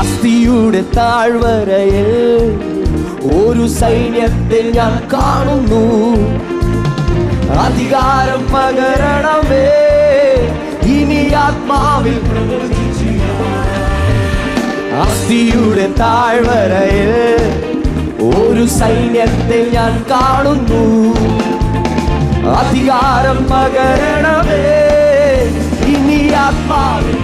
അസ്ഥിയുടെ താഴ്വരയിൽ ഒരു സൈന്യത്തെ ഞാൻ കാണുന്നു. അധികാരം പകരണമേ, ഇനി ആത്മാവിൽ പ്രവചിച്ചു. അസ്ഥിയുടെ താഴ്വരയിൽ ഒരു സൈന്യത്തെ ഞാൻ കാണുന്നു. അധികാരം പകരണമേ, ഇനി ആത്മാവിൽ